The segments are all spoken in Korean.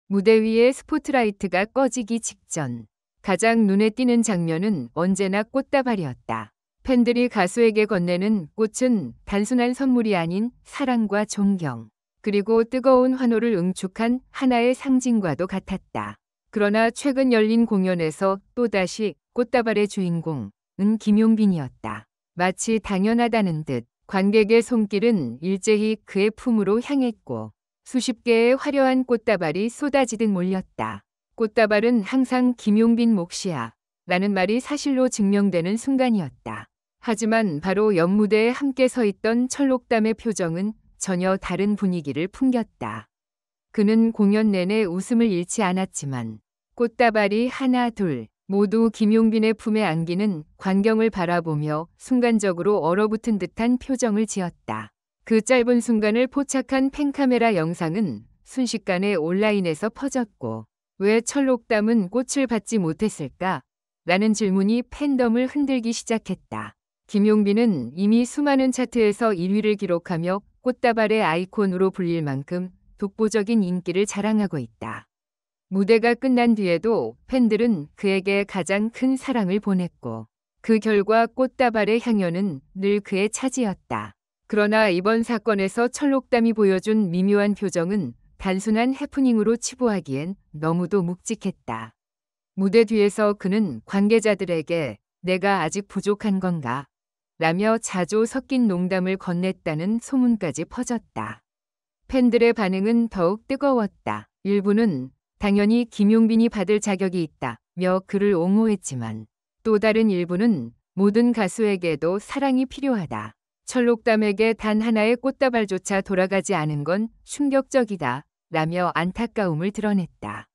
무대 위에 스포트라이트가 꺼지기 직전 가장 눈에 띄는 장면은 언제나 꽃다발이었다. 팬들이 가수에게 건네는 꽃은 단순한 선물이 아닌 사랑과 존경, 그리고 뜨거운 환호를 응축한 하나의 상징과도 같았다. 그러나 최근 열린 공연에서 또다시 꽃다발의 주인공은 김용빈이었다. 마치 당연하다는 듯 관객의 손길은 일제히 그의 품으로 향했고 수십 개의 화려한 꽃다발이 쏟아지듯 몰렸다. 꽃다발은 항상 김용빈 몫이야 라는 말이 사실로 증명되는 순간이었다. 하지만 바로 옆 무대에 함께 서 있던 철록담의 표정은 전혀 다른 분위기를 풍겼다. 그는 공연 내내 웃음을 잃지 않았지만 꽃다발이 하나 둘 모두 김용빈의 품에 안기는 광경을 바라보며 순간적으로 얼어붙은 듯한 표정을 지었다. 그 짧은 순간을 포착한 팬카메라 영상은 순식간에 온라인에서 퍼졌고 왜 철록담은 꽃을 받지 못했을까? 라는 질문이 팬덤을 흔들기 시작했다. 김용빈은 이미 수많은 차트에서 1위를 기록하며 꽃다발의 아이콘으로 불릴 만큼 독보적인 인기를 자랑하고 있다. 무대가 끝난 뒤에도 팬들은 그에게 가장 큰 사랑을 보냈고 그 결과 꽃다발의 향연은 늘 그의 차지였다. 그러나 이번 사건에서 철록담이 보여준 미묘한 표정은 단순한 해프닝으로 치부하기엔 너무도 묵직했다. 무대 뒤에서 그는 관계자들에게 내가 아직 부족한 건가? 라며 자조 섞인 농담을 건넸다는 소문까지 퍼졌다. 팬들의 반응은 더욱 뜨거웠다. 일부는 당연히 김용빈이 받을 자격이 있다며 그를 옹호했지만 또 다른 일부는 모든 가수에게도 사랑이 필요하다. 철록담에게 단 하나의 꽃다발조차 돌아가지 않은 건 충격적이다. 라며 안타까움을 드러냈다.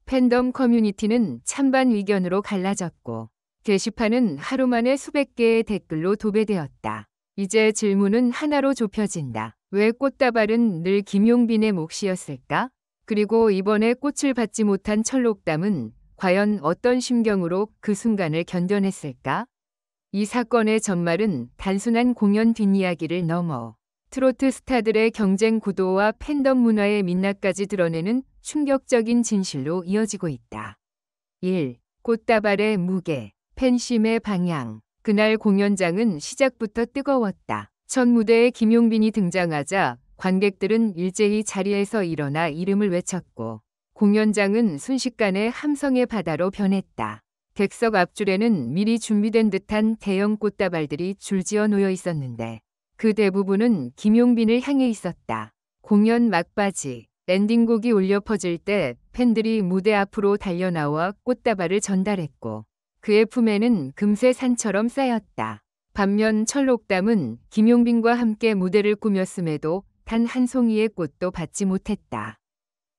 팬덤 커뮤니티는 찬반 의견으로 갈라졌고 게시판은 하루 만에 수백 개의 댓글로 도배되었다. 이제 질문은 하나로 좁혀진다. 왜 꽃다발은 늘 김용빈의 몫이었을까? 그리고 이번에 꽃을 받지 못한 철록담은 과연 어떤 심경으로 그 순간을 견뎌냈을까? 이 사건의 전말은 단순한 공연 뒷이야기를 넘어 트로트 스타들의 경쟁 구도와 팬덤 문화의 민낯까지 드러내는 충격적인 진실로 이어지고 있다. 1. 꽃다발의 무게, 팬심의 방향. 그날 공연장은 시작부터 뜨거웠다. 첫 무대에 김용빈이 등장하자 관객들은 일제히 자리에서 일어나 이름을 외쳤고 공연장은 순식간에 함성의 바다로 변했다. 객석 앞줄에는 미리 준비된 듯한 대형 꽃다발들이 줄지어 놓여 있었는데 그 대부분은 김용빈을 향해 있었다. 공연 막바지, 엔딩곡이 울려 퍼질 때 팬들이 무대 앞으로 달려나와 꽃다발을 전달했고 그의 품에는 금세 산처럼 쌓였다. 반면 철록담은 김용빈과 함께 무대를 꾸몄음에도 단 한 송이의 꽃도 받지 못했다.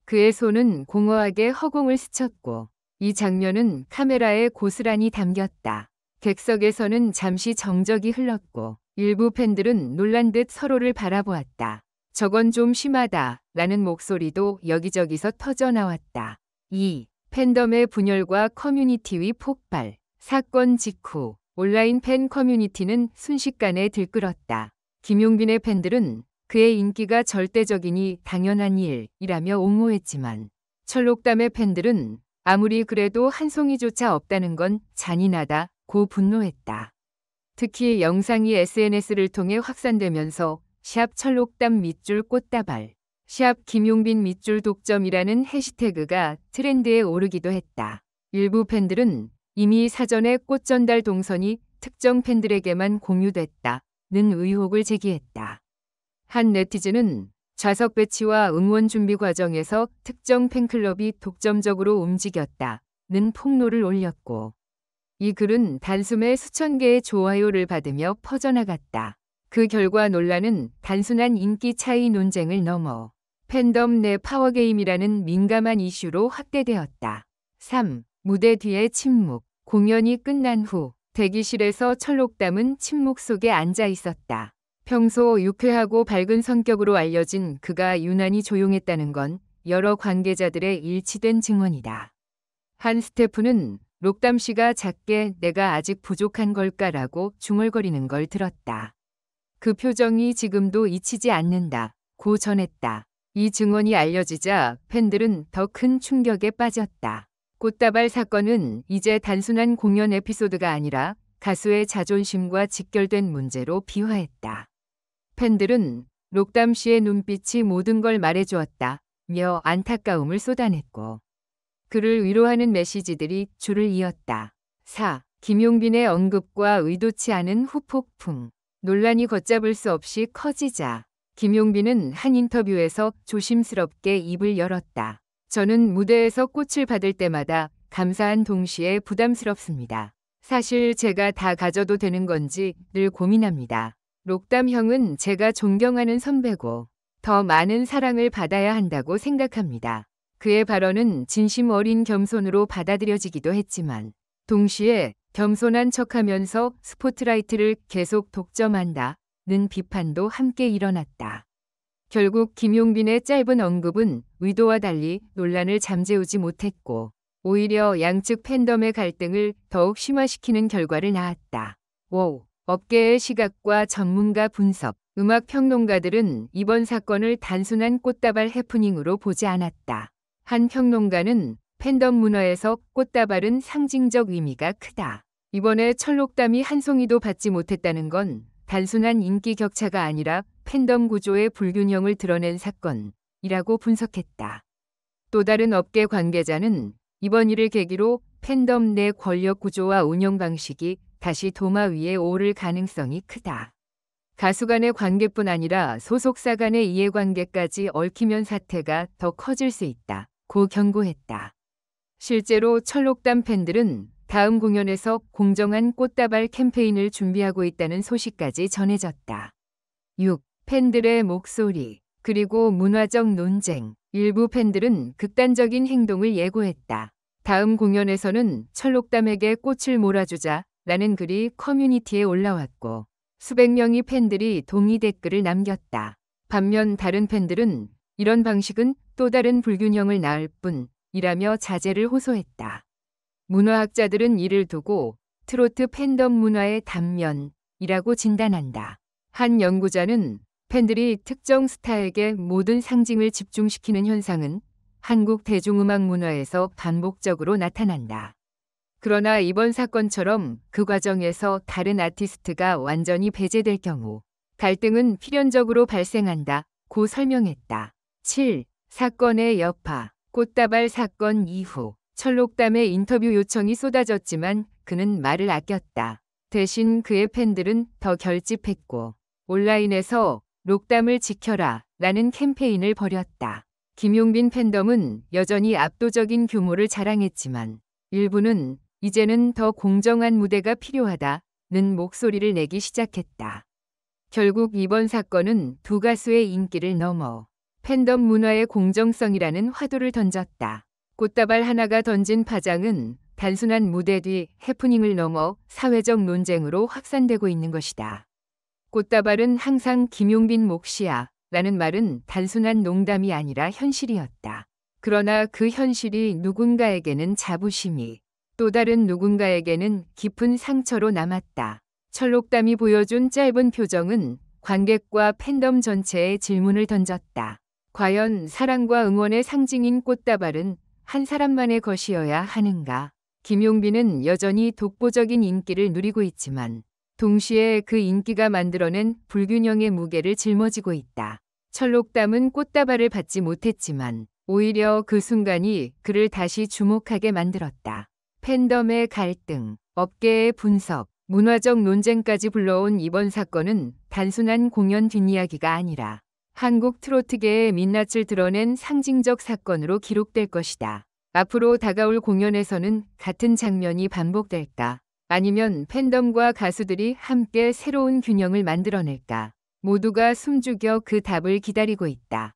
그의 손은 공허하게 허공을 스쳤고 이 장면은 카메라에 고스란히 담겼다. 객석에서는 잠시 정적이 흘렀고 일부 팬들은 놀란 듯 서로를 바라보았다. 저건 좀 심하다 라는 목소리도 여기저기서 터져나왔다. 2. 팬덤의 분열과 커뮤니티 위 폭발. 사건 직후 온라인 팬 커뮤니티는 순식간에 들끓었다. 김용빈의 팬들은 그의 인기가 절대적이니 당연한 일이라며 옹호했지만 철록담의 팬들은 아무리 그래도 한 송이조차 없다는 건 잔인하다고 분노했다. 특히 영상이 SNS를 통해 확산되면서 샵 철록담 밑줄 꽃다발, 샵 김용빈 밑줄 독점이라는 해시태그가 트렌드에 오르기도 했다. 일부 팬들은 이미 사전에 꽃 전달 동선이 특정 팬들에게만 공유됐다는 의혹을 제기했다. 한 네티즌은 좌석 배치와 응원 준비 과정에서 특정 팬클럽이 독점적으로 움직였다는 폭로를 올렸고 이 글은 단숨에 수천 개의 좋아요를 받으며 퍼져나갔다. 그 결과 논란은 단순한 인기 차이 논쟁을 넘어 팬덤 내 파워게임이라는 민감한 이슈로 확대되었다. 3. 무대 뒤의 침묵. 공연이 끝난 후 대기실에서 철록담은 침묵 속에 앉아 있었다. 평소 유쾌하고 밝은 성격으로 알려진 그가 유난히 조용했다는 건 여러 관계자들의 일치된 증언이다. 한 스태프는 록담 씨가 작게 내가 아직 부족한 걸까라고 중얼거리는 걸 들었다. 그 표정이 지금도 잊히지 않는다고 전했다. 이 증언이 알려지자 팬들은 더 큰 충격에 빠졌다. 꽃다발 사건은 이제 단순한 공연 에피소드가 아니라 가수의 자존심과 직결된 문제로 비화했다. 팬들은 록담 씨의 눈빛이 모든 걸 말해주었다며 안타까움을 쏟아냈고 그를 위로하는 메시지들이 줄을 이었다. 4. 김용빈의 언급과 의도치 않은 후폭풍. 논란이 걷잡을 수 없이 커지자 김용빈은 한 인터뷰에서 조심스럽게 입을 열었다. 저는 무대에서 꽃을 받을 때마다 감사한 동시에 부담스럽습니다. 사실 제가 다 가져도 되는 건지 늘 고민합니다. 록담 형은 제가 존경하는 선배고 더 많은 사랑을 받아야 한다고 생각합니다. 그의 발언은 진심 어린 겸손으로 받아들여지기도 했지만 동시에 겸손한 척하면서 스포트라이트를 계속 독점한다는 비판도 함께 일어났다. 결국 김용빈의 짧은 언급은 의도와 달리 논란을 잠재우지 못했고 오히려 양측 팬덤의 갈등을 더욱 심화시키는 결과를 낳았다. 5. 업계의 시각과 전문가 분석. 음악 평론가들은 이번 사건을 단순한 꽃다발 해프닝으로 보지 않았다. 한 평론가는 팬덤 문화에서 꽃다발은 상징적 의미가 크다. 이번에 철록담이 한 송이도 받지 못했다는 건 단순한 인기 격차가 아니라 팬덤 구조의 불균형을 드러낸 사건이라고 분석했다. 또 다른 업계 관계자는 이번 일을 계기로 팬덤 내 권력 구조와 운영 방식이 다시 도마 위에 오를 가능성이 크다. 가수 간의 관계뿐 아니라 소속사 간의 이해관계까지 얽히면 사태가 더 커질 수 있다고 경고했다. 실제로 철록담 팬들은 다음 공연에서 공정한 꽃다발 캠페인을 준비하고 있다는 소식까지 전해졌다. 6. 팬들의 목소리 그리고 문화적 논쟁. 일부 팬들은 극단적인 행동을 예고했다. 다음 공연에서는 철록담에게 꽃을 몰아주자라는 글이 커뮤니티에 올라왔고 수백 명의 팬들이 동의 댓글을 남겼다. 반면 다른 팬들은 이런 방식은 또 다른 불균형을 낳을 뿐이라며 자제를 호소했다. 문화학자들은 이를 두고 트로트 팬덤 문화의 단면이라고 진단한다. 한 연구자는 팬들이 특정 스타에게 모든 상징을 집중시키는 현상은 한국 대중음악 문화에서 반복적으로 나타난다. 그러나 이번 사건처럼 그 과정에서 다른 아티스트가 완전히 배제될 경우 갈등은 필연적으로 발생한다고 설명했다. 7. 사건의 여파. 꽃다발 사건 이후 철록담의 인터뷰 요청이 쏟아졌지만 그는 말을 아꼈다. 대신 그의 팬들은 더 결집했고 온라인에서 록담을 지켜라 라는 캠페인을 벌였다. 김용빈 팬덤은 여전히 압도적인 규모를 자랑했지만 일부는 이제는 더 공정한 무대가 필요하다는 목소리를 내기 시작했다. 결국 이번 사건은 두 가수의 인기를 넘어 팬덤 문화의 공정성이라는 화두를 던졌다. 꽃다발 하나가 던진 파장은 단순한 무대 뒤 해프닝을 넘어 사회적 논쟁으로 확산되고 있는 것이다. 꽃다발은 항상 김용빈 몫이야 라는 말은 단순한 농담이 아니라 현실이었다. 그러나 그 현실이 누군가에게는 자부심이 또 다른 누군가에게는 깊은 상처로 남았다. 철록담이 보여준 짧은 표정은 관객과 팬덤 전체에 질문을 던졌다. 과연 사랑과 응원의 상징인 꽃다발은 한 사람만의 것이어야 하는가? 김용빈은 여전히 독보적인 인기를 누리고 있지만 동시에 그 인기가 만들어낸 불균형의 무게를 짊어지고 있다. 철록담은 꽃다발을 받지 못했지만 오히려 그 순간이 그를 다시 주목하게 만들었다. 팬덤의 갈등, 업계의 분석, 문화적 논쟁까지 불러온 이번 사건은 단순한 공연 뒷이야기가 아니라 한국 트로트계의 민낯을 드러낸 상징적 사건으로 기록될 것이다. 앞으로 다가올 공연에서는 같은 장면이 반복될까? 아니면 팬덤과 가수들이 함께 새로운 균형을 만들어낼까? 모두가 숨죽여 그 답을 기다리고 있다.